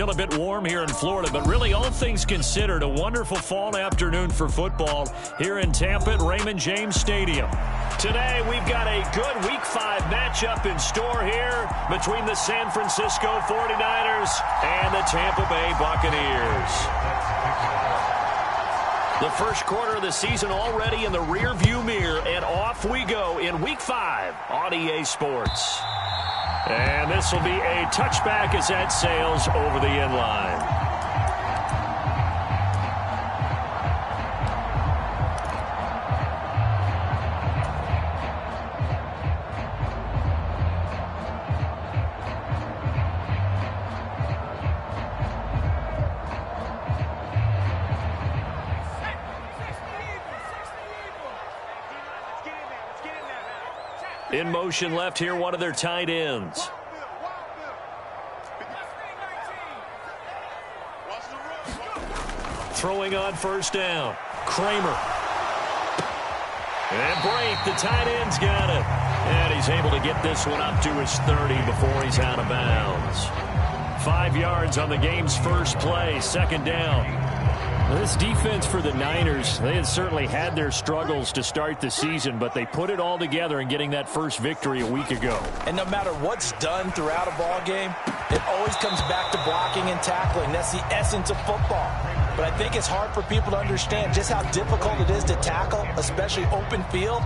Still a bit warm here in Florida, but really all things considered, a wonderful fall afternoon for football here in Tampa at Raymond James Stadium. Today, we've got a good Week 5 matchup in store here between the San Francisco 49ers and the Tampa Bay Buccaneers. The first quarter of the season already in the rearview mirror, and off we go in Week 5 on EA Sports. And this will be a touchback as that sails over the end line. In motion left here, one of their tight ends. Throwing on first down. Kramer. And break. The tight end's got it. And he's able to get this one up to his 30 before he's out of bounds. 5 yards on the game's first play. Second down. This defense for the Niners, they had certainly had their struggles to start the season, but they put it all together in getting that first victory a week ago. And no matter what's done throughout a ball game, it always comes back to blocking and tackling. That's the essence of football. But I think it's hard for people to understand just how difficult it is to tackle, especially open field.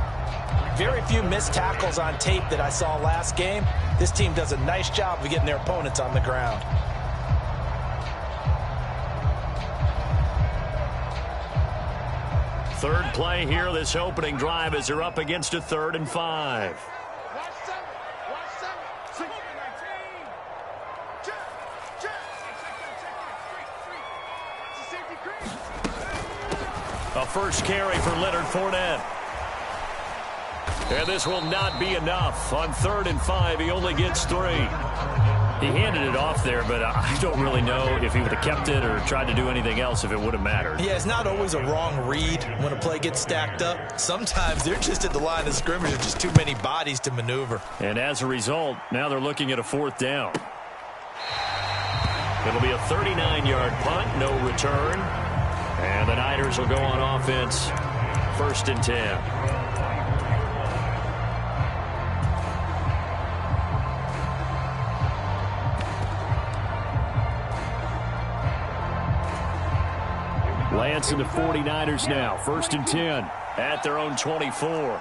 Very few missed tackles on tape that I saw last game. This team does a nice job of getting their opponents on the ground. Third play here, this opening drive, as they're up against a 3rd and 5. A first carry for Leonard Fournette. And this will not be enough. On 3rd and 5, he only gets 3. He handed it off there, but I don't really know if he would have kept it or tried to do anything else if it would have mattered. Yeah, it's not always a wrong read when a play gets stacked up. Sometimes they're just at the line of scrimmage. There's just too many bodies to maneuver. And as a result, now they're looking at a 4th down. It'll be a 39-yard punt, no return. And the Niners will go on offense, 1st and 10. Lance and the 49ers now. 1st and 10 at their own 24.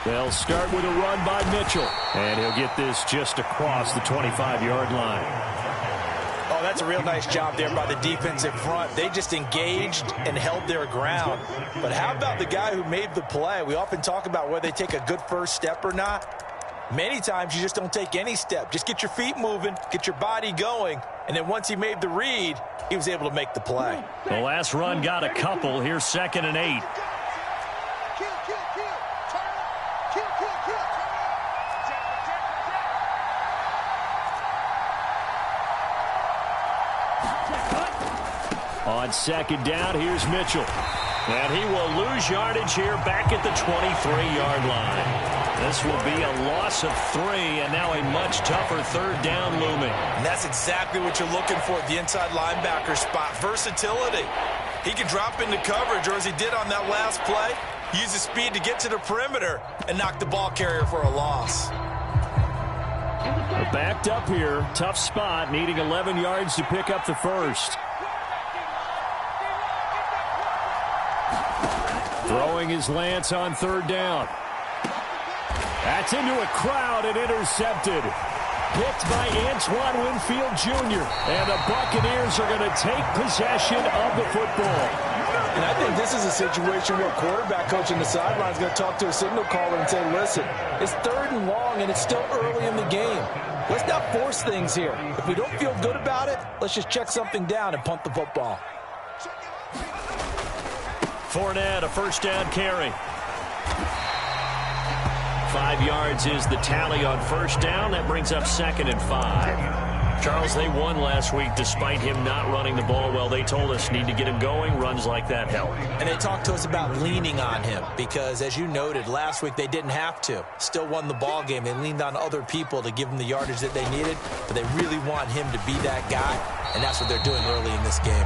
They'll start with a run by Mitchell. And he'll get this just across the 25-yard line. Oh, that's a real nice job there by the defensive front. They just engaged and held their ground. But how about the guy who made the play? We often talk about whether they take a good first step or not. Many times you just don't take any step. Just get your feet moving, get your body going, and then once he made the read, he was able to make the play. The last run got a couple. Here's 2nd and 8. On 2nd down, here's Mitchell. And he will lose yardage here back at the 23-yard line. This will be a loss of 3, and now a much tougher 3rd down looming. And that's exactly what you're looking for at the inside linebacker spot. Versatility. He can drop into coverage, or as he did on that last play, use his speed to get to the perimeter and knock the ball carrier for a loss. We're backed up here. Tough spot, needing 11 yards to pick up the first. Throwing is Lance on 3rd down. That's into a crowd and intercepted. Picked by Antoine Winfield Jr. And the Buccaneers are going to take possession of the football. And I think this is a situation where a quarterback coach in the sideline is going to talk to a signal caller and say, listen, it's 3rd and long and it's still early in the game. Let's not force things here. If we don't feel good about it, let's just check something down and punt the football. Fournette, a 1st down carry. 5 yards is the tally on 1st down. That brings up 2nd and 5. Charles, they won last week despite him not running the ball well. They told us need to get him going. Runs like that help. And they talked to us about leaning on him because, as you noted, last week they didn't have to. Still won the ball game. They leaned on other people to give them the yardage that they needed, but they really want him to be that guy, and that's what they're doing early in this game.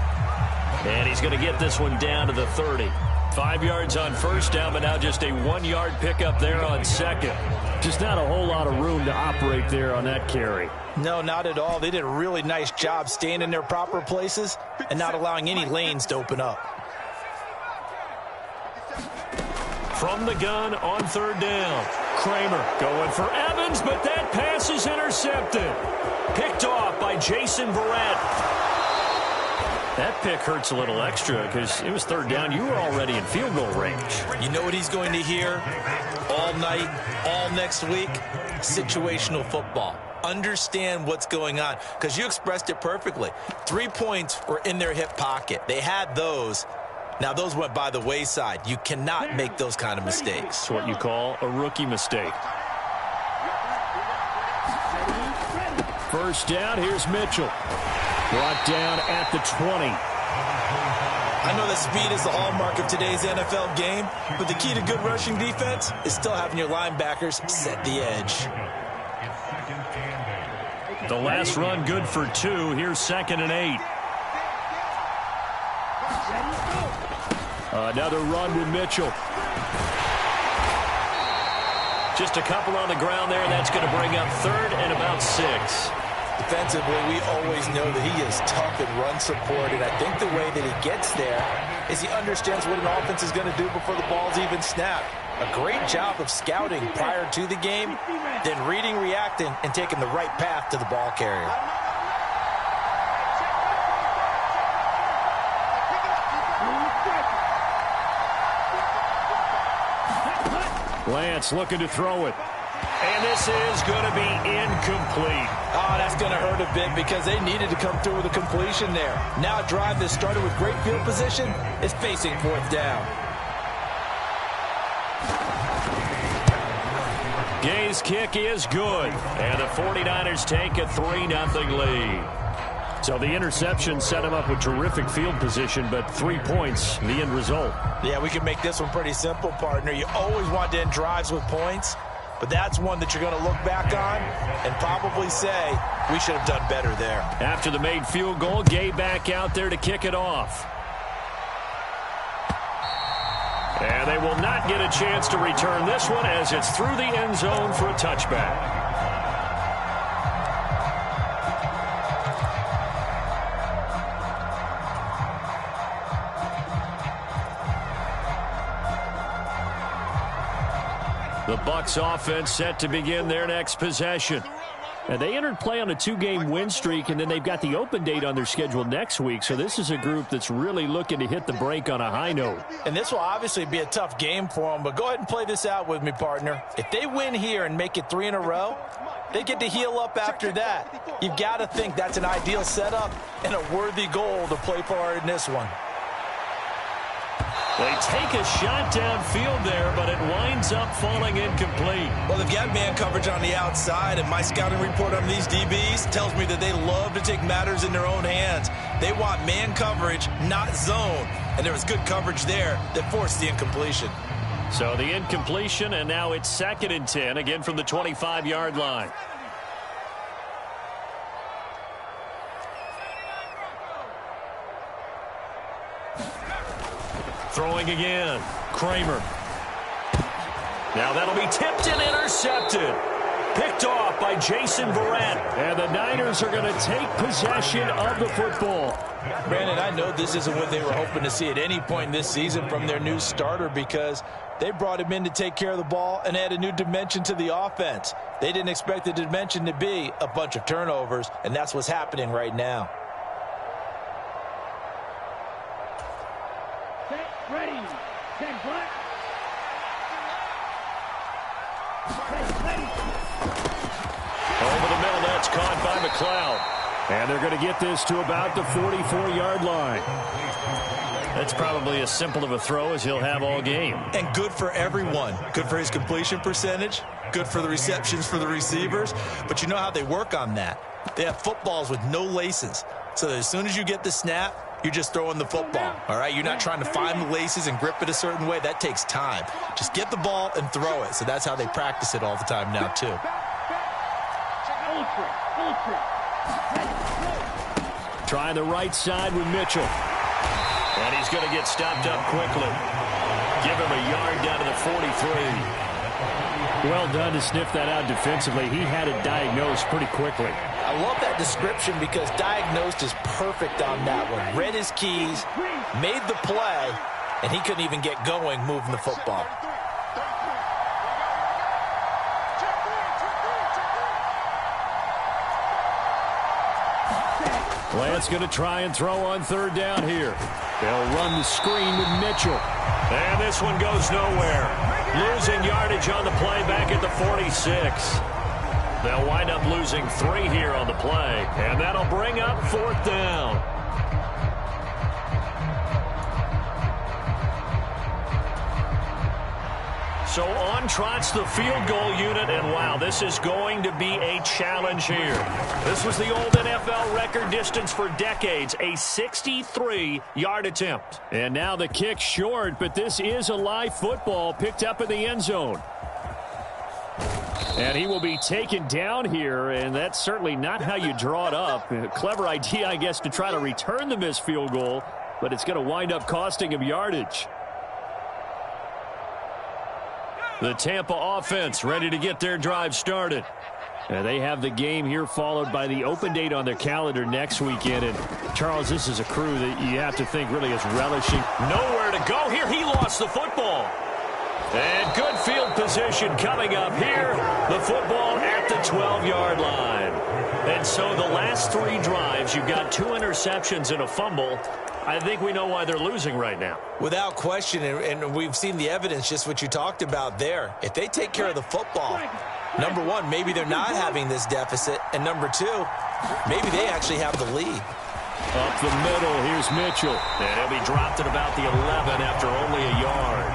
And he's going to get this one down to the 30. 5 yards on first down, but now just a 1-yard pickup there on second. Just not a whole lot of room to operate there on that carry. No, not at all. They did a really nice job staying in their proper places and not allowing any lanes to open up. From the gun on third down. Kramer going for Evans, but that pass is intercepted. Picked off by Jason Verrett. That pick hurts a little extra because it was third down. You were already in field goal range. You know what he's going to hear all night, all next week? Situational football. Understand what's going on because you expressed it perfectly. 3 points were in their hip pocket. They had those. Now, those went by the wayside. You cannot make those kind of mistakes. It's what you call a rookie mistake. First down, here's Mitchell. Brought down at the 20. I know that speed is the hallmark of today's NFL game, but the key to good rushing defense is still having your linebackers set the edge. The last run good for 2. Here's 2nd and 8. Another run with Mitchell. Just a couple on the ground there. That's going to bring up 3rd and about 6. Defensively, we always know that he is tough in run support, and I think the way that he gets there is he understands what an offense is going to do before the ball's even snapped. A great job of scouting prior to the game, then reading, reacting, and taking the right path to the ball carrier. Lance looking to throw it. And this is going to be incomplete. Oh, that's going to hurt a bit because they needed to come through with a completion there. Now a drive that started with great field position is facing 4th down. Gay's kick is good. And the 49ers take a 3-0 lead. So the interception set him up with terrific field position, but 3 points, the end result. Yeah, we can make this one pretty simple, partner. You always want to end drives with points, but that's one that you're going to look back on and probably say, we should have done better there. After the made field goal, Gay back out there to kick it off. And they will not get a chance to return this one as it's through the end zone for a touchback. The Bucs offense set to begin their next possession. And they entered play on a 2-game win streak, and then they've got the open date on their schedule next week. So this is a group that's really looking to hit the break on a high note. And this will obviously be a tough game for them, but go ahead and play this out with me, partner. If they win here and make it 3 in a row, they get to heal up after that. You've got to think that's an ideal setup and a worthy goal to play for in this one. They take a shot downfield there, but it winds up falling incomplete. Well, they've got man coverage on the outside, and my scouting report on these DBs tells me that they love to take matters in their own hands. They want man coverage, not zone. And there was good coverage there that forced the incompletion. So the incompletion, and now it's 2nd and 10, again from the 25-yard line. Throwing again. Kramer. Now that'll be tipped and intercepted. Picked off by Jason Verrett. And the Niners are going to take possession of the football. Brandon, I know this isn't what they were hoping to see at any point this season from their new starter because they brought him in to take care of the ball and add a new dimension to the offense. They didn't expect the dimension to be a bunch of turnovers, and that's what's happening right now. Ready, set, black. Over the middle, that's caught by McLeod. And they're going to get this to about the 44-yard line. That's probably as simple of a throw as he'll have all game. And good for everyone. Good for his completion percentage. Good for the receptions for the receivers. But you know how they work on that. They have footballs with no laces. So that as soon as you get the snap, you're just throwing the football, all right? You're not trying to find the laces and grip it a certain way. That takes time. Just get the ball and throw it. So that's how they practice it all the time now, too. Trying the right side with Mitchell. And he's going to get stopped up quickly. Give him a yard down to the 43. Well done to sniff that out defensively. He had it diagnosed pretty quickly. I love that description because diagnosed is perfect on that one. Read his keys, made the play, and he couldn't even get going moving the football. Lance going to try and throw on third down here. They'll run the screen with Mitchell. And this one goes nowhere. Losing yardage on the play back at the 46. They'll wind up losing 3 here on the play. And that'll bring up 4th down. So on trots the field goal unit, and wow, this is going to be a challenge here. This was the old NFL record distance for decades, a 63-yard attempt. And now the kick short, but this is a live football picked up in the end zone. And he will be taken down here, and that's certainly not how you draw it up. A clever idea, I guess, to try to return the missed field goal, but it's going to wind up costing him yardage. The Tampa offense ready to get their drive started. And they have the game here followed by the open date on their calendar next weekend. And, Charles, this is a crew that you have to think really is relishing. Nowhere to go here. He lost the football. And good field position coming up here. The football at the 12-yard line. And so the last 3 drives, you've got 2 interceptions and a fumble. I think we know why they're losing right now. Without question, and we've seen the evidence, just what you talked about there. If they take care of the football, number 1, maybe they're not having this deficit. And number 2, maybe they actually have the lead. Up the middle, here's Mitchell. And he'll be dropped at about the 11 after only a yard.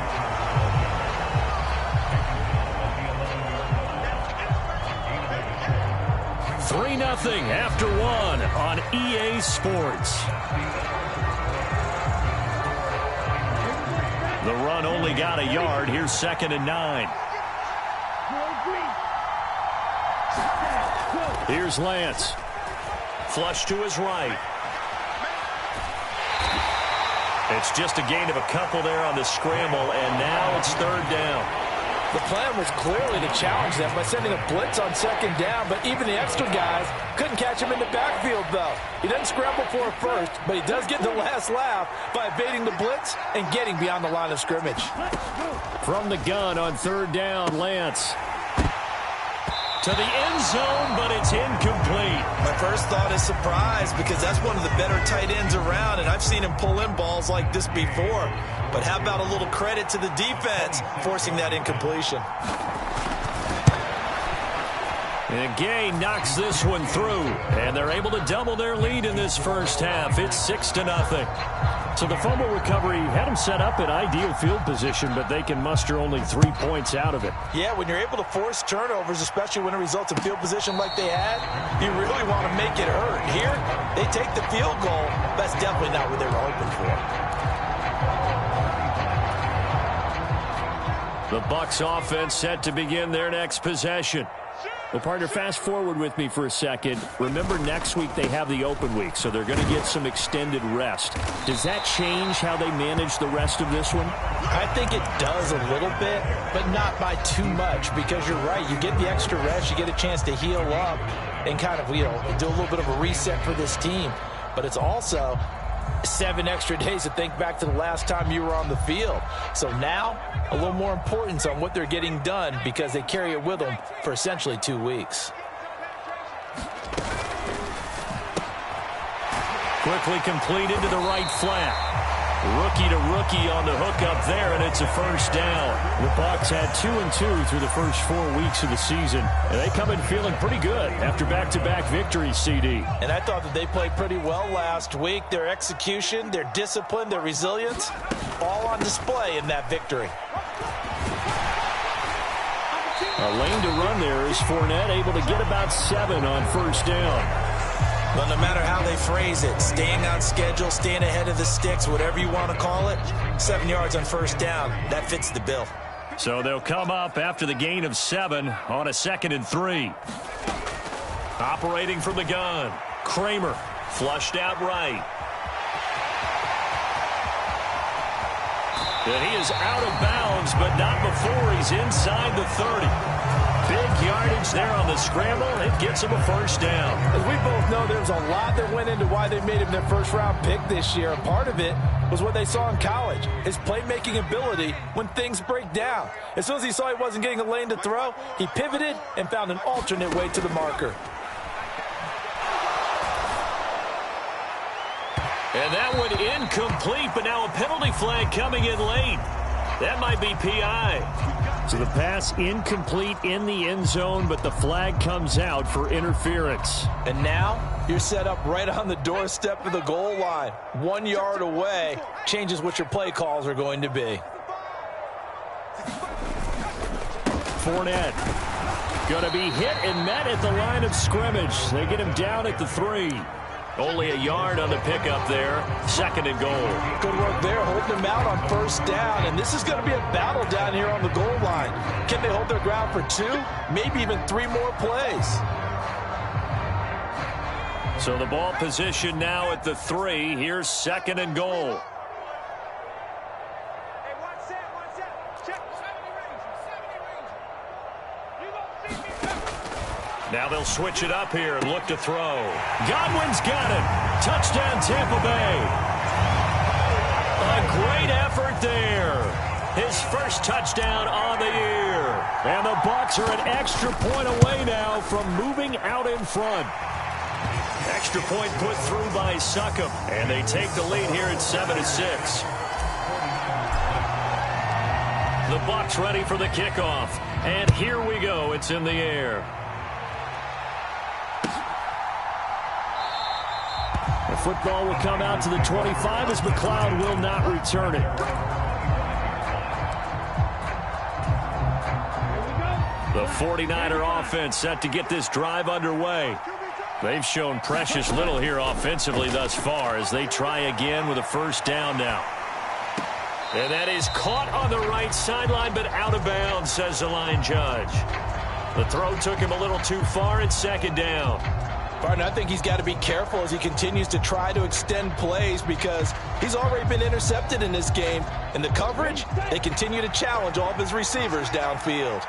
3-0 after 1 on EA Sports. The run only got a yard. Here's 2nd and 9. Here's Lance. Flush to his right. It's just a gain of a couple there on the scramble, and now it's 3rd down. The plan was clearly to challenge them by sending a blitz on 2nd down, but even the extra guys couldn't catch him in the backfield, though. He doesn't scramble for it first, but he does get the last laugh by evading the blitz and getting beyond the line of scrimmage. From the gun on 3rd down, Lance. To the end zone, but it's incomplete. My first thought is surprise because that's one of the better tight ends around, and I've seen him pull in balls like this before. But how about a little credit to the defense forcing that incompletion? And Gay knocks this one through, and they're able to double their lead in this first half. It's 6-0. So the fumble recovery had them set up in ideal field position, but they can muster only 3 points out of it. Yeah, when you're able to force turnovers, especially when it results in field position like they had, you really want to make it hurt. Here, they take the field goal. That's definitely not what they were hoping for. The Bucs offense set to begin their next possession. Well, partner, fast forward with me for a second. Remember, next week they have the open week, so they're going to get some extended rest. Does that change how they manage the rest of this one? I think it does a little bit, but not by too much, because you're right. You get the extra rest, you get a chance to heal up and kind of, do a little bit of a reset for this team. But it's also 7 extra days to think back to the last time you were on the field. So now, a little more importance on what they're getting done because they carry it with them for essentially 2 weeks. Quickly completed to the right flat. Rookie to rookie on the hook up there, and it's a first down. The Bucs had 2-2 through the first 4 weeks of the season, and they come in feeling pretty good after back-to-back victories, CD. And I thought that they played pretty well last week. Their execution, their discipline, their resilience, all on display in that victory. A lane to run there is Fournette, able to get about 7 on first down. But no matter how they phrase it, staying on schedule, staying ahead of the sticks, whatever you want to call it, 7 yards on first down, that fits the bill. So they'll come up after the gain of 7 on a 2nd and 3. Operating from the gun, Kramer flushed out right. And he is out of bounds, but not before he's inside the 30. Big yardage there on the scramble. It gets him a first down. As we both know, there's a lot that went into why they made him their first-round pick this year. And part of it was what they saw in college, his playmaking ability when things break down. As soon as he saw he wasn't getting a lane to throw, he pivoted and found an alternate way to the marker. And that one incomplete, but now a penalty flag coming in late. That might be PI. So the pass incomplete in the end zone, but the flag comes out for interference. And now you're set up right on the doorstep of the goal line. 1 yard away changes what your play calls are going to be. Fournette going to be hit and met at the line of scrimmage. They get him down at the 3. Only a yard on the pickup there. 2nd and goal. Good work there, holding him out on first down. And this is going to be a battle down here on the goal line. Can they hold their ground for 2, maybe even 3 more plays? So the ball position now at the 3. Here's 2nd and goal. Now they'll switch it up here and look to throw. Godwin's got it. Touchdown, Tampa Bay. A great effort there. His first touchdown on the year. And the Bucs are an extra point away now from moving out in front. Extra point put through by Succop. And they take the lead here at 7-6. The Bucs ready for the kickoff. And here we go. It's in the air. The football will come out to the 25 as McLeod will not return it. The 49er offense set to get this drive underway. They've shown precious little here offensively thus far as they try again with a first down now. And that is caught on the right sideline but out of bounds, says the line judge. The throw took him a little too far at 2nd down. Partner, I think he's got to be careful as he continues to try to extend plays because he's already been intercepted in this game. And the coverage, they continue to challenge all of his receivers downfield.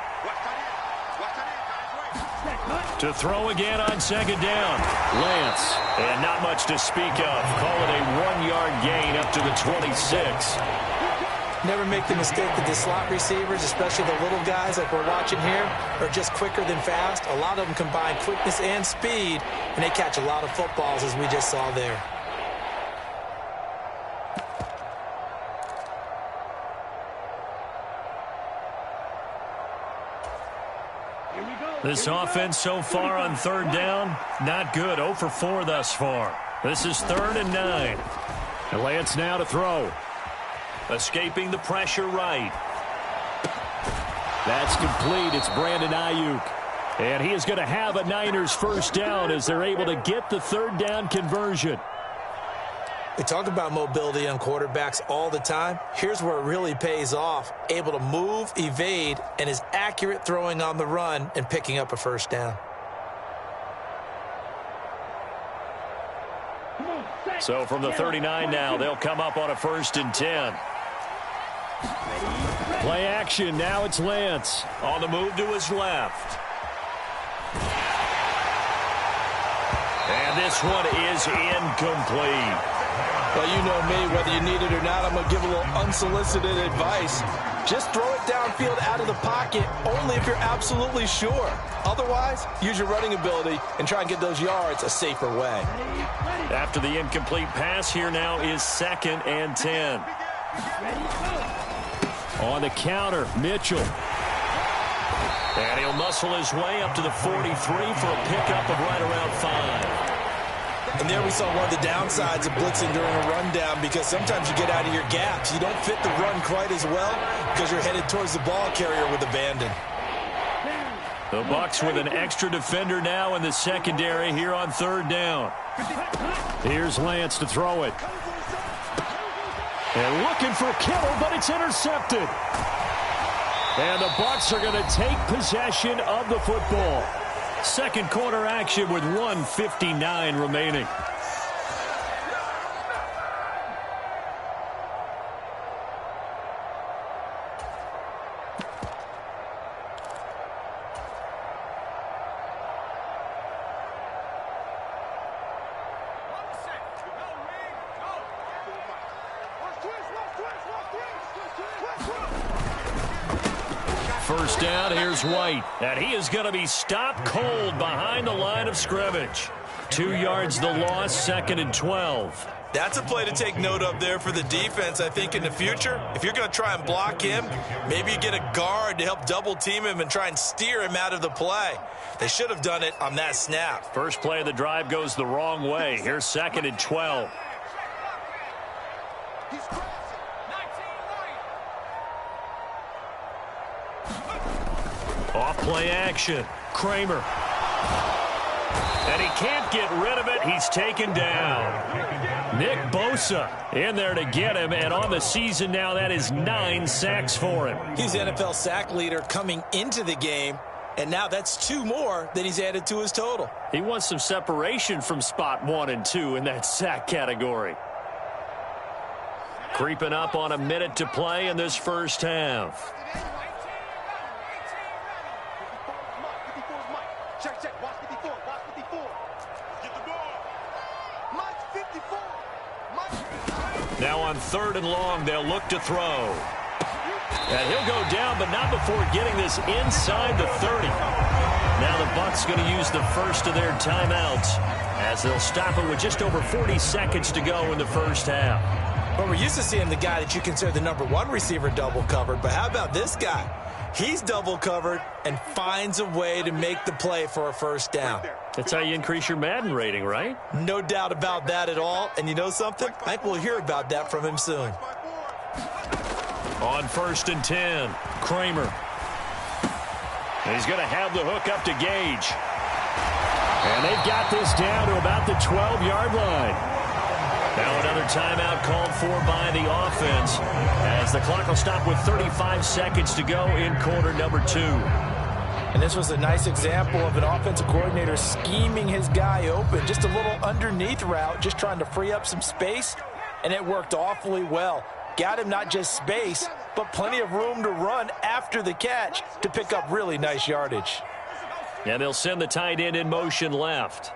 To throw again on 2nd down. Lance. And not much to speak of. Call it a 1-yard gain up to the 26. Never make the mistake that the slot receivers, especially the little guys like we're watching here, are just quicker than fast. A lot of them combine quickness and speed, and they catch a lot of footballs as we just saw there. This offense so far on 3rd down, not good. 0 for 4 thus far. This is 3rd and 9. And Lance now to throw. Escaping the pressure right. That's complete. It's Brandon Ayuk. And he is going to have a Niners first down as they're able to get the 3rd down conversion. We talk about mobility on quarterbacks all the time. Here's where it really pays off. Able to move, evade, and is accurate throwing on the run and picking up a first down. So from the 39 now, they'll come up on a 1st and 10. Play action. Now it's Lance. On the move to his left. And this one is incomplete. Well, you know me, whether you need it or not, I'm going to give a little unsolicited advice. Just throw it downfield out of the pocket only if you're absolutely sure. Otherwise, use your running ability and try and get those yards a safer way. After the incomplete pass, here now is 2nd and 10. On the counter, Mitchell. And he'll muscle his way up to the 43 for a pickup of right around 5. And there we saw one of the downsides of blitzing during a rundown because sometimes you get out of your gaps. You don't fit the run quite as well because you're headed towards the ball carrier with abandon. The Bucs with an extra defender now in the secondary here on third down. Here's Lance to throw it. And looking for Kittle, but it's intercepted. And the Bucs are going to take possession of the football. Second quarter action with 1:59 remaining. First down, here's White. And he is going to be stopped cold behind the line of scrimmage. 2 yards the loss, 2nd and 12. That's a play to take note of there for the defense, I think, in the future. If you're going to try and block him, maybe you get a guard to help double team him and try and steer him out of the play. They should have done it on that snap. First play of the drive goes the wrong way. Here's 2nd and 12. Off play action. Kramer. And he can't get rid of it. He's taken down. Nick Bosa in there to get him. And on the season now, that is 9 sacks for him. He's the NFL sack leader coming into the game. And now that's 2 more that he's added to his total. He wants some separation from spot 1 and 2 in that sack category. Creeping up on a minute to play in this first half. Now on 3rd and long, they'll look to throw. And he'll go down, but not before getting this inside the 30. Now the Bucs going to use the first of their timeouts as they'll stop it with just over 40 seconds to go in the first half. Well, we're used to seeing the guy that you consider the #1 receiver double covered, but how about this guy? He's double covered and finds a way to make the play for a first down. That's how you increase your Madden rating, right? No doubt about that at all. And you know something? I think we'll hear about that from him soon. On 1st and 10, Kramer. And he's going to have the hook up to Gage. And they've got this down to about the 12-yard line. Now another timeout called for by the offense as the clock will stop with 35 seconds to go in quarter number 2. And this was a nice example of an offensive coordinator scheming his guy open. Just a little underneath route, just trying to free up some space, and it worked awfully well. Got him not just space, but plenty of room to run after the catch to pick up really nice yardage. And they'll send the tight end in motion left.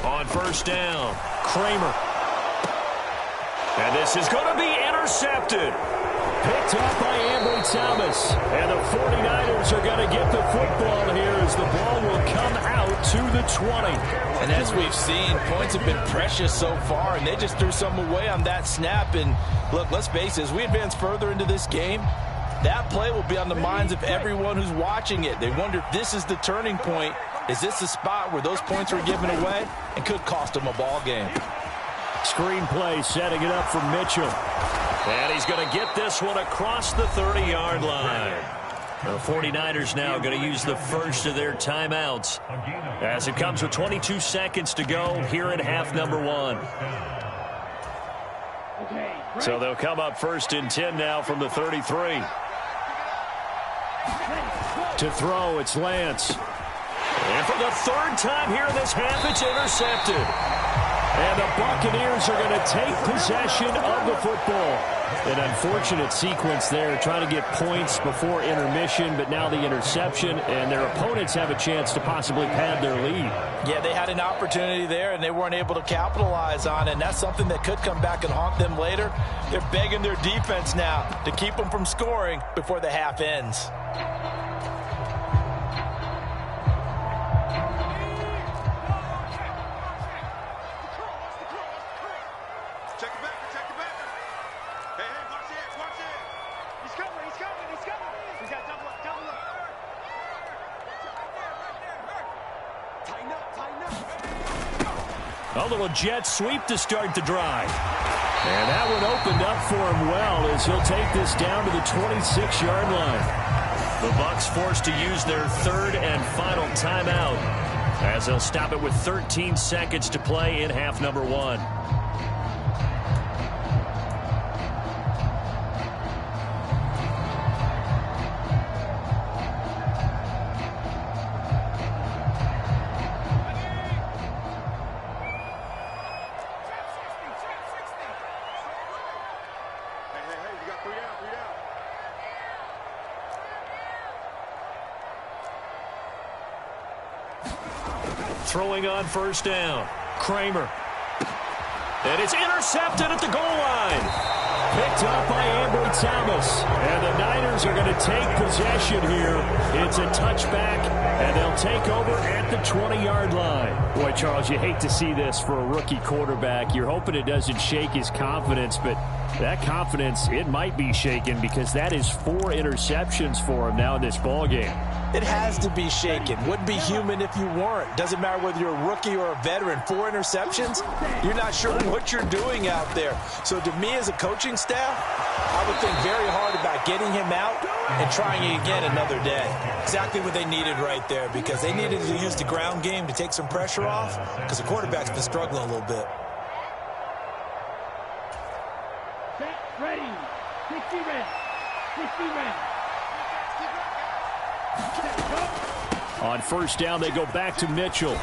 On 1st down, Kramer. And this is going to be intercepted. Picked up by Ambry Thomas. And the 49ers are going to get the football here as the ball will come out to the 20. And as we've seen, points have been precious so far, and they just threw some away on that snap. And look, let's face it, as we advance further into this game, that play will be on the minds of everyone who's watching it. They wonder if this is the turning point. Is this the spot where those points were given away and could cost them a ball game? Screenplay setting it up for Mitchell. And he's going to get this one across the 30-yard line. The 49ers now going to use the first of their timeouts as it comes with 22 seconds to go here in half number 1. So they'll come up 1st and 10 now from the 33. To throw, it's Lance. And for the 3rd time here in this half, it's intercepted. And the Buccaneers are going to take possession of the football. An unfortunate sequence there, trying to get points before intermission, but now the interception, and their opponents have a chance to possibly pad their lead. Yeah, they had an opportunity there, and they weren't able to capitalize on it, and that's something that could come back and haunt them later. They're begging their defense now to keep them from scoring before the half ends. A little jet sweep to start the drive. And that one opened up for him well as he'll take this down to the 26-yard line. The Bucs forced to use their third and final timeout as they'll stop it with 13 seconds to play in half number one. Throwing on first down. Kramer. And it's intercepted at the goal line. Picked up by Ambry Thomas. And the Niners are going to take possession here. It's a touchback, and they'll take over at the 20-yard line. Boy, Charles, you hate to see this for a rookie quarterback. You're hoping it doesn't shake his confidence, but that confidence, it might be shaken because that is 4 interceptions for him now in this ballgame. It has to be shaken. Wouldn't be human if you weren't. Doesn't matter whether you're a rookie or a veteran. 4 interceptions, you're not sure what you're doing out there. So to me as a coaching staff, I would think very hard about getting him out and trying it again another day. Exactly what they needed right there, because they needed to use the ground game to take some pressure off because the quarterback's been struggling a little bit. Set, ready. 60 red. 60 red. On first down, they go back to Mitchell.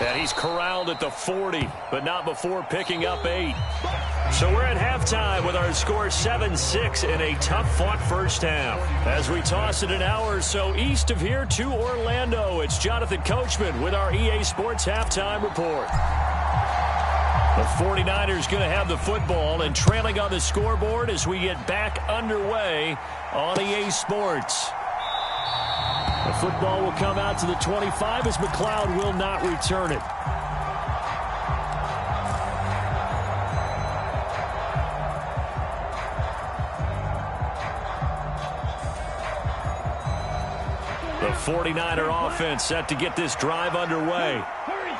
And he's corralled at the 40, but not before picking up 8. So we're at halftime with our score 7-6 in a tough-fought first half. As we toss it an hour or so east of here to Orlando, it's Jonathan Coachman with our EA Sports Halftime Report. The 49ers going to have the football and trailing on the scoreboard as we get back underway on EA Sports. The football will come out to the 25 as McLeod will not return it. The 49er offense set to get this drive underway.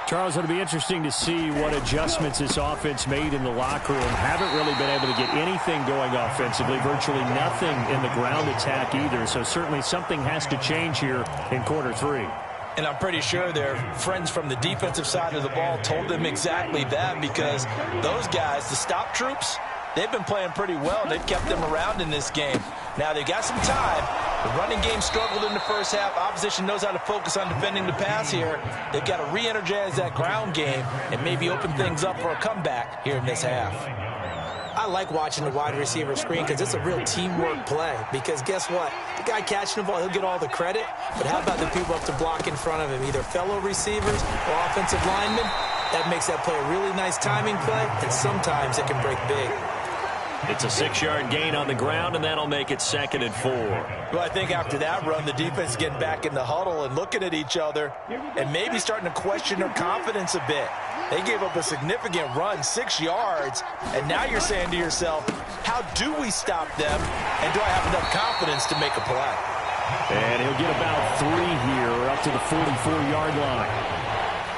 Charles, it'll be interesting to see what adjustments this offense made in the locker room. Haven't really been able to get anything going offensively, virtually nothing in the ground attack either. So certainly something has to change here in quarter 3. And I'm pretty sure their friends from the defensive side of the ball told them exactly that, because those guys, the stop troops, they've been playing pretty well. They've kept them around in this game. Now they've got some time. The running game struggled in the first half. Opposition knows how to focus on defending the pass here. They've got to re-energize that ground game and maybe open things up for a comeback here in this half. I like watching the wide receiver screen because it's a real teamwork play. Because guess what? The guy catching the ball, he'll get all the credit. But how about the people up to block in front of him, either fellow receivers or offensive linemen? That makes that play a really nice timing play, and sometimes it can break big. It's a 6-yard gain on the ground, and that'll make it 2nd and 4. Well, I think after that run, the defense is getting back in the huddle and looking at each other and maybe starting to question their confidence a bit. They gave up a significant run, 6 yards, and now you're saying to yourself, how do we stop them, and do I have enough confidence to make a play? And he'll get about 3 here up to the 44-yard line.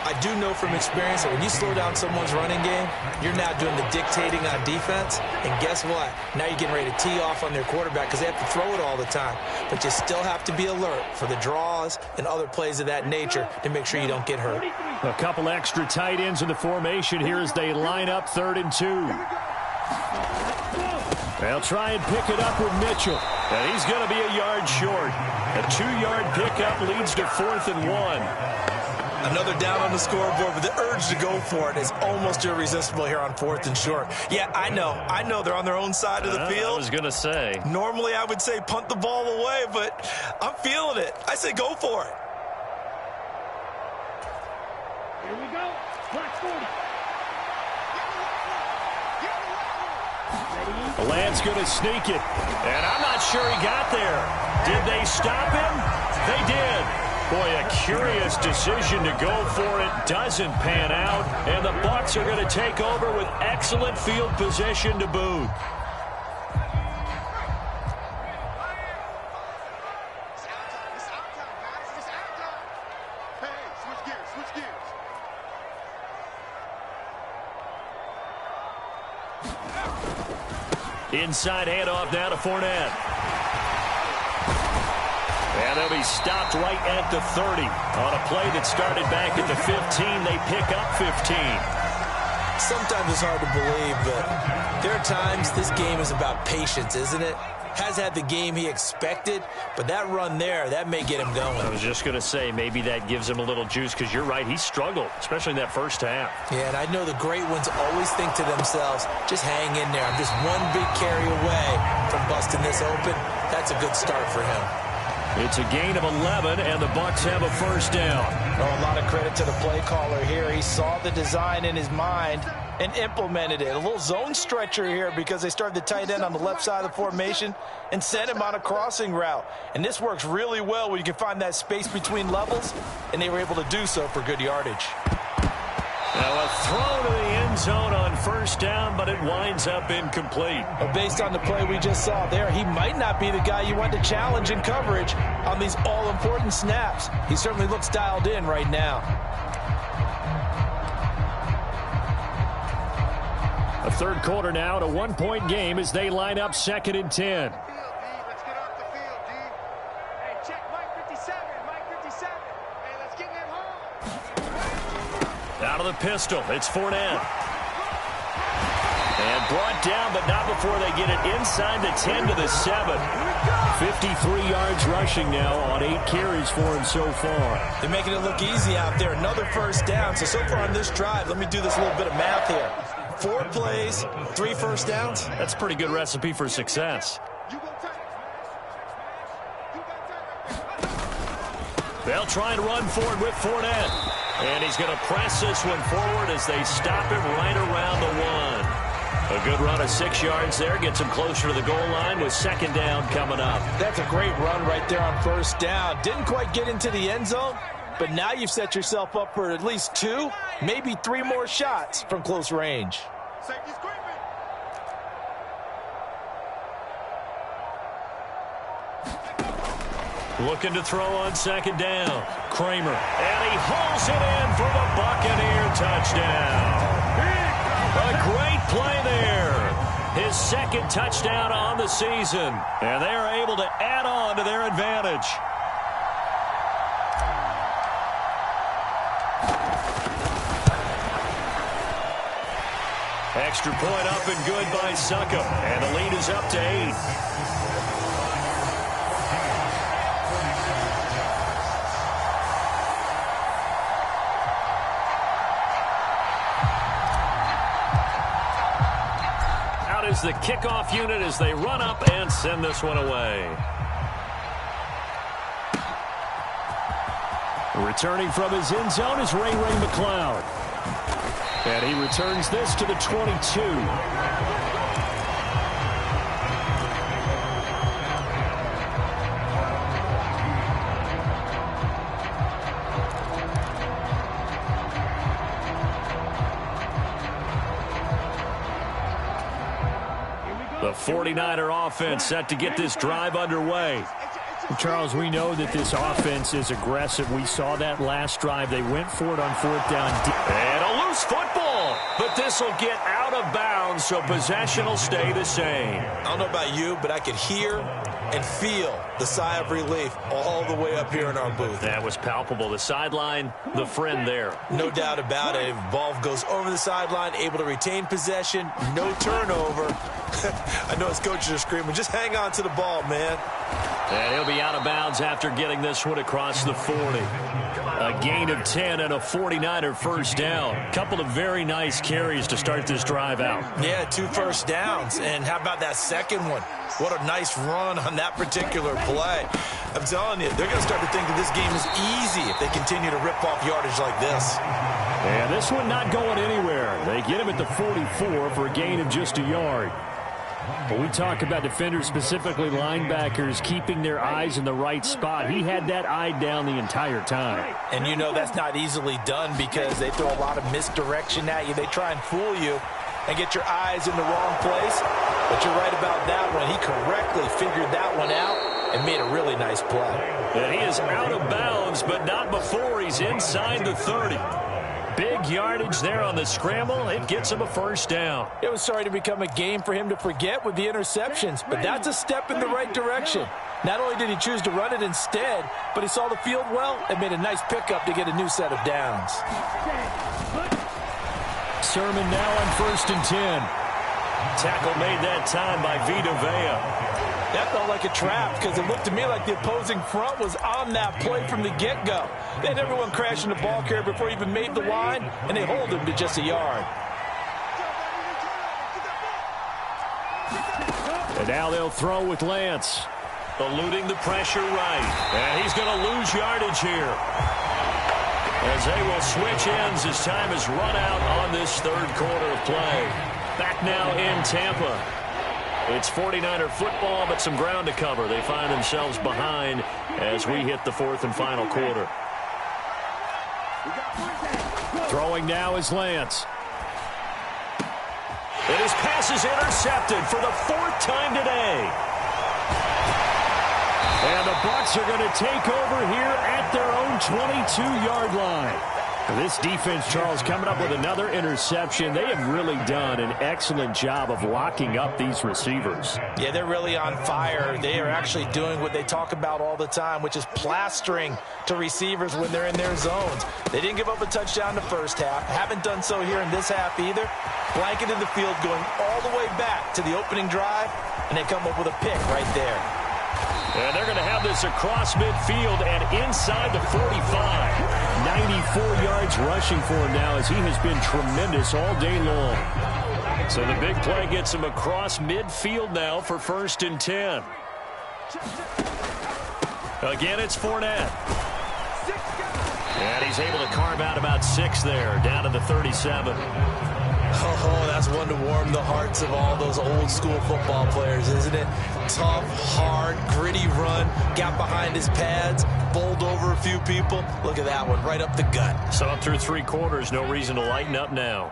I do know from experience that when you slow down someone's running game, you're now doing the dictating on defense. And guess what? Now you're getting ready to tee off on their quarterback because they have to throw it all the time. But you still have to be alert for the draws and other plays of that nature to make sure you don't get hurt. A couple extra tight ends in the formation here as they line up 3rd and 2. They'll try and pick it up with Mitchell. And he's going to be a yard short. A 2-yard pickup leads to 4th and 1. Another down on the scoreboard, but the urge to go for it is almost irresistible here on 4th and short. Yeah, I know they're on their own side of the field. I was going to say. Normally I would say punt the ball away, but I'm feeling it. I say go for it. Here we go. Black 40. The Land's going to sneak it. And I'm not sure he got there. Did they stop him? They did. Boy, a curious decision to go for it. Doesn't pan out. And the Bucs are going to take over with excellent field position to boot. Inside handoff now to Fournette. And they'll be stopped right at the 30. On a play that started back at the 15, they pick up 15. Sometimes it's hard to believe, but there are times this game is about patience, isn't it? Has had the game he expected, but that run there, that may get him going. I was just going to say, maybe that gives him a little juice, because you're right, he struggled, especially in that first half. Yeah, and I know the great ones always think to themselves, just hang in there. I'm just one big carry away from busting this open. That's a good start for him. It's a gain of 11, and the Bucs have a first down. Oh, a lot of credit to the play caller here. He saw the design in his mind and implemented it. A little zone stretcher here because they started the tight end on the left side of the formation and sent him on a crossing route. And this works really well when you can find that space between levels, and they were able to do so for good yardage. Now a throw to the end zone on first down, but it winds up incomplete. Well, based on the play we just saw there, he might not be the guy you want to challenge in coverage on these all-important snaps. He certainly looks dialed in right now. A third quarter now, at a one-point game as they line up 2nd and 10. Let's get off the field, D. Hey, check Mike 57. Mike 57. Hey, let's get him home. Out of the pistol, it's Fournette. And brought down, but not before they get it inside the 10 to the 7. 53 yards rushing now on 8 carries for him so far. They're making it look easy out there. Another first down. So far on this drive, let me do this little bit of math here. 4 plays, 3 first downs. That's a pretty good recipe for success. They'll try and run forward with Fournette. And he's going to press this one forward as they stop him right around the 1. A good run of 6 yards there. Gets him closer to the goal line with 2nd down coming up. That's a great run right there on first down. Didn't quite get into the end zone, but now you've set yourself up for at least 2, maybe 3 more shots from close range. Safety's creeping. Looking to throw on 2nd down. Kramer. And he hauls it in for the Buccaneer touchdown. A great play there. His 2nd touchdown on the season. And they are able to add on to their advantage. Extra point up and good by Succop. And the lead is up to 8. Out is the kickoff unit as they run up and send this one away. Returning from his end zone is Ray McCloud. And he returns this to the 22. The 49er offense set to get this drive underway. Charles, we know that this offense is aggressive. We saw that last drive. They went for it on 4th down. And a loose football. But this will get out of bounds, so possession will stay the same. I don't know about you, but I could hear and feel the sigh of relief all the way up here in our booth. That was palpable. The sideline, the friend there. No doubt about it. Ball goes over the sideline, able to retain possession, no turnover. I know his coaches are screaming, just hang on to the ball, man. And he'll be out of bounds after getting this one across the 40. A gain of 10 and a 49er first down. Couple of very nice carries to start this drive out. Yeah, 2 first downs. And how about that second one? What a nice run on that particular play. I'm telling you, they're going to start to think that this game is easy if they continue to rip off yardage like this. And this one not going anywhere. They get him at the 44 for a gain of just a yard. But we talk about defenders, specifically linebackers, keeping their eyes in the right spot. He had that eye down the entire time. And you know that's not easily done because they throw a lot of misdirection at you. They try and fool you and get your eyes in the wrong place. But you're right about that one. He correctly figured that one out and made a really nice play. And he is out of bounds, but not before he's inside the 30. Big yardage there on the scramble. It gets him a first down. It was starting to become a game for him to forget with the interceptions, but that's a step in the right direction. Not only did he choose to run it instead, but he saw the field well and made a nice pickup to get a new set of downs. Sermon now on 1st and 10. Tackle made that time by Vita Vea. That felt like a trap because it looked to me like the opposing front was on that play from the get-go. They had everyone crashing the ball carrier before he even made the line, and they hold him to just a yard. And now they'll throw with Lance. Eluding the pressure right. And he's going to lose yardage here. As they will switch ends as time is run out on this third quarter of play. Back now in Tampa. It's 49er football, but some ground to cover. They find themselves behind as we hit the fourth and final quarter. Throwing now is Lance. And his pass is intercepted for the 4th time today. And the Bucs are going to take over here at their own 22-yard line. This defense, Charles, coming up with another interception. They have really done an excellent job of locking up these receivers. Yeah, they're really on fire. They are actually doing what they talk about all the time, which is plastering to receivers when they're in their zones. They didn't give up a touchdown the first half. Haven't done so here in this half either. Blanketed the field going all the way back to the opening drive, and they come up with a pick right there. And they're going to have this across midfield and inside the 45. 94 yards rushing for him now as he has been tremendous all day long. So the big play gets him across midfield now for 1st and 10. Again, it's Fournette. And he's able to carve out about 6 there, down to the 37. Oh, that's one to warm the hearts of all those old-school football players, isn't it? Tough, hard, gritty run, got behind his pads, bowled over a few people. Look at that one, right up the gut. So up through 3 quarters, no reason to lighten up now.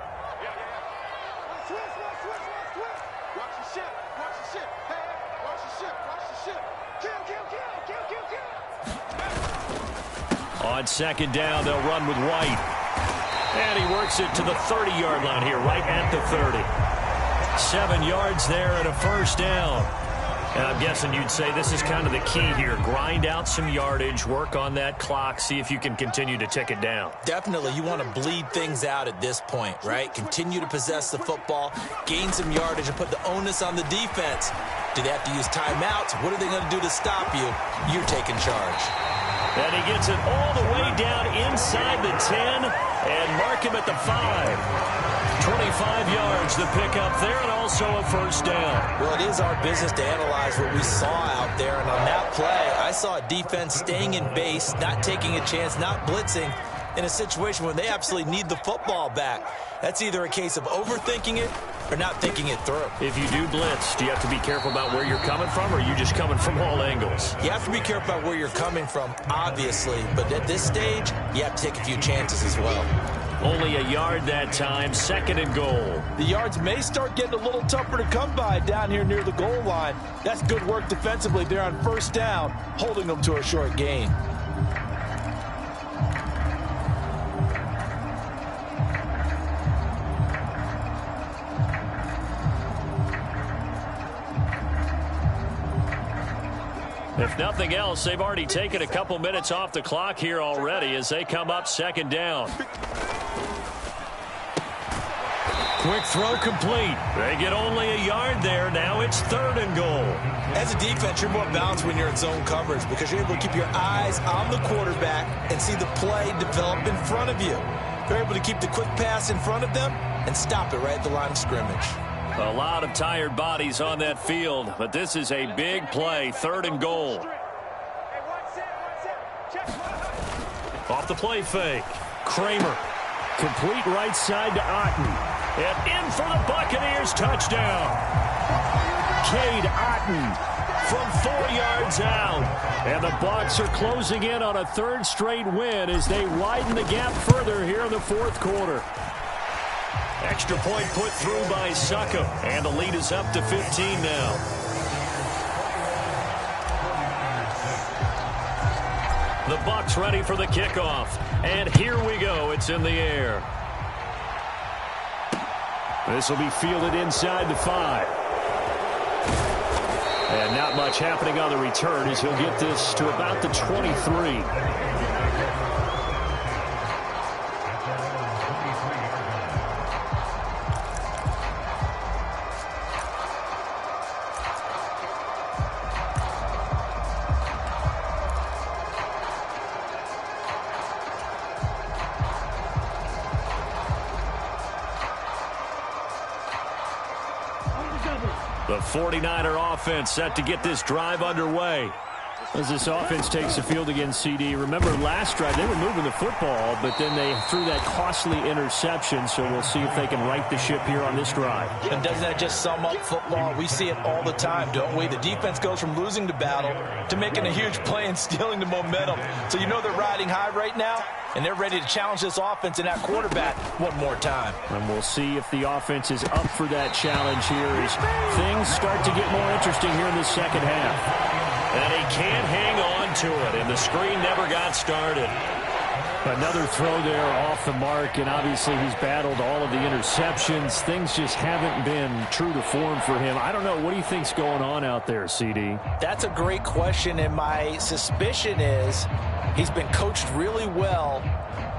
On 2nd down, they'll run with White. And he works it to the 30-yard line here, right at the 30. 7 yards there and a first down. And I'm guessing you'd say this is kind of the key here. Grind out some yardage, work on that clock, see if you can continue to tick it down. Definitely, you want to bleed things out at this point, right? Continue to possess the football, gain some yardage, and put the onus on the defense. Do they have to use timeouts? What are they going to do to stop you? You're taking charge. And he gets it all the way down inside the 10 and mark him at the 5. 25 yards to pick up there and also a first down. Well, it is our business to analyze what we saw out there. And on that play, I saw a defense staying in base, not taking a chance, not blitzing in a situation where they absolutely need the football back. That's either a case of overthinking it or not thinking it through. If you do blitz, do you have to be careful about where you're coming from, or are you just coming from all angles? You have to be careful about where you're coming from, obviously. But at this stage, you have to take a few chances as well. Only a yard that time, 2nd and goal. The yards may start getting a little tougher to come by down here near the goal line. That's good work defensively there on 1st down, holding them to a short gain. If nothing else, they've already taken a couple minutes off the clock here already as they come up 2nd down. Quick throw complete. They get only a yard there. Now it's 3rd and goal. As a defense, you're more balanced when you're in zone coverage because you're able to keep your eyes on the quarterback and see the play develop in front of you. You're able to keep the quick pass in front of them and stop it right at the line of scrimmage. A lot of tired bodies on that field, but this is a big play, 3rd and goal. Off the play fake. Kramer. Complete right side to Otten. And in for the Buccaneers, touchdown. Cade Otten from 4 yards out. And the Bucs are closing in on a 3rd straight win as they widen the gap further here in the 4th quarter. Extra point put through by Succop, and the lead is up to 15 now. The Bucs ready for the kickoff, and here we go. It's It's in the air. This will be fielded inside the 5. And not much happening on the return as he'll get this to about the 23. The 49er offense set to get this drive underway. As this offense takes the field against CD, remember last drive they were moving the football, but then they threw that costly interception, so we'll see if they can right the ship here on this drive. And doesn't that just sum up football? We see it all the time, don't we? The defense goes from losing the battle to making a huge play and stealing the momentum. So you know they're riding high right now, and they're ready to challenge this offense and that quarterback one more time. And we'll see if the offense is up for that challenge here as things start to get more interesting here in the second half. And he can't hang on to it, and the screen never got started. Another throw there off the mark, and obviously he's battled all of the interceptions. Things just haven't been true to form for him. I don't know. What do you think's going on out there, CD? That's a great question, and my suspicion is he's been coached really well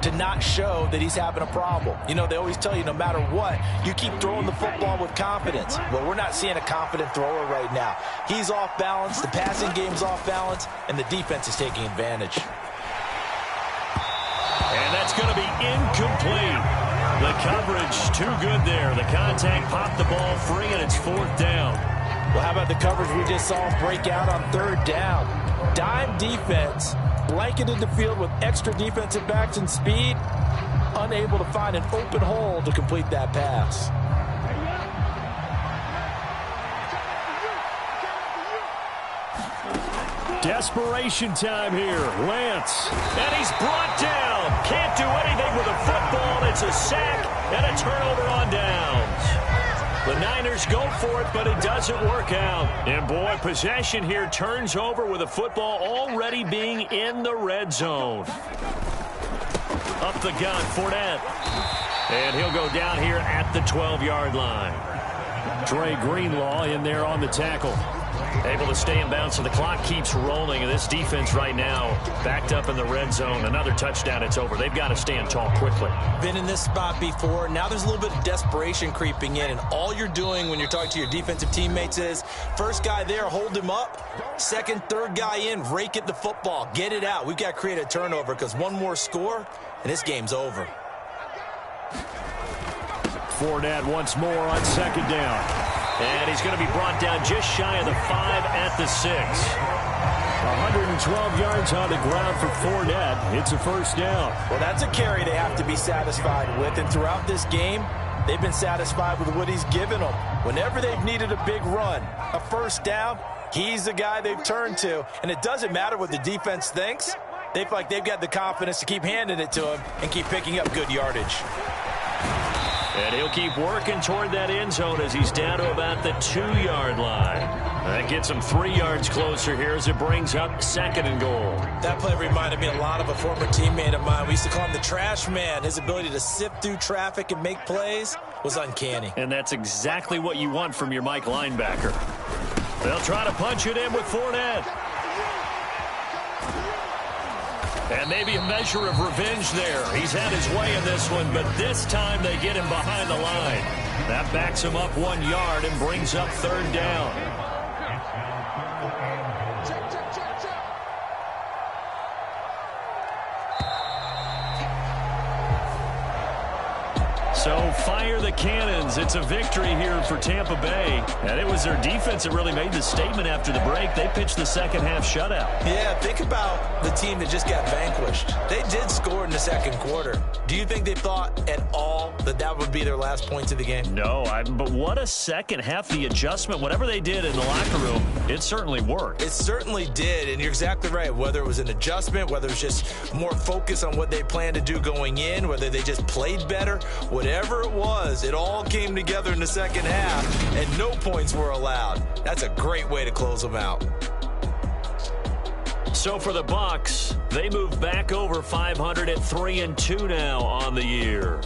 to not show that he's having a problem. You know, they always tell you no matter what, you keep throwing the football with confidence. Well, we're not seeing a confident thrower right now. He's off balance, the passing game's off balance, and the defense is taking advantage. And that's going to be incomplete. The coverage too good there. The contact popped the ball free, and it's 4th down. Well, how about the coverage we just saw him break out on 3rd down? Dime defense, blanketed the field with extra defensive backs and speed, unable to find an open hole to complete that pass. Desperation time here. Lance. And he's brought down. Can't do anything with a football. It's a sack and a turnover on downs. The Niners go for it, but it doesn't work out. And, boy, possession here turns over with a football already being in the red zone. Up the gun, Fournette. And he'll go down here at the 12-yard line. Dre Greenlaw in there on the tackle. Able to stay in bounds, so the clock keeps rolling. And this defense right now backed up in the red zone. Another touchdown, it's over. They've got to stand tall quickly. Been in this spot before. Now there's a little bit of desperation creeping in. And all you're doing when you're talking to your defensive teammates is, first guy there, hold him up. Second, third guy in, rake at the football. Get it out. We've got to create a turnover because one more score, and this game's over. Fournette once more on 2nd down. And he's going to be brought down just shy of the 5 at the 6. 112 yards on the ground for Fournette. It's a 1st down. Well, that's a carry they have to be satisfied with. And throughout this game, they've been satisfied with what he's given them. Whenever they've needed a big run, a 1st down, he's the guy they've turned to. And it doesn't matter what the defense thinks. They feel like they've got the confidence to keep handing it to him and keep picking up good yardage. And he'll keep working toward that end zone as he's down to about the 2-yard line. That gets him 3 yards closer here as it brings up 2nd and goal. That play reminded me a lot of a former teammate of mine. We used to call him the trash man. His ability to sift through traffic and make plays was uncanny. And that's exactly what you want from your Mike linebacker. They'll try to punch it in with Fournette. And maybe a measure of revenge there. He's had his way in this one, but this time they get him behind the line. That backs him up 1 yard and brings up 3rd down. So fire the cannons. It's a victory here for Tampa Bay. And it was their defense that really made the statement after the break. They pitched the second half shutout. Yeah, think about the team that just got vanquished. They did score in the 2nd quarter. Do you think they thought at all that that would be their last points of the game? No, but what a second half. The adjustment, whatever they did in the locker room, it certainly worked. It certainly did, and you're exactly right. Whether it was an adjustment, whether it was just more focus on what they planned to do going in, whether they just played better, whatever it was, it all came together in the second half, and no points were allowed. That's a great way to close them out. So for the Bucs, they move back over 500 at 3-2 now on the year.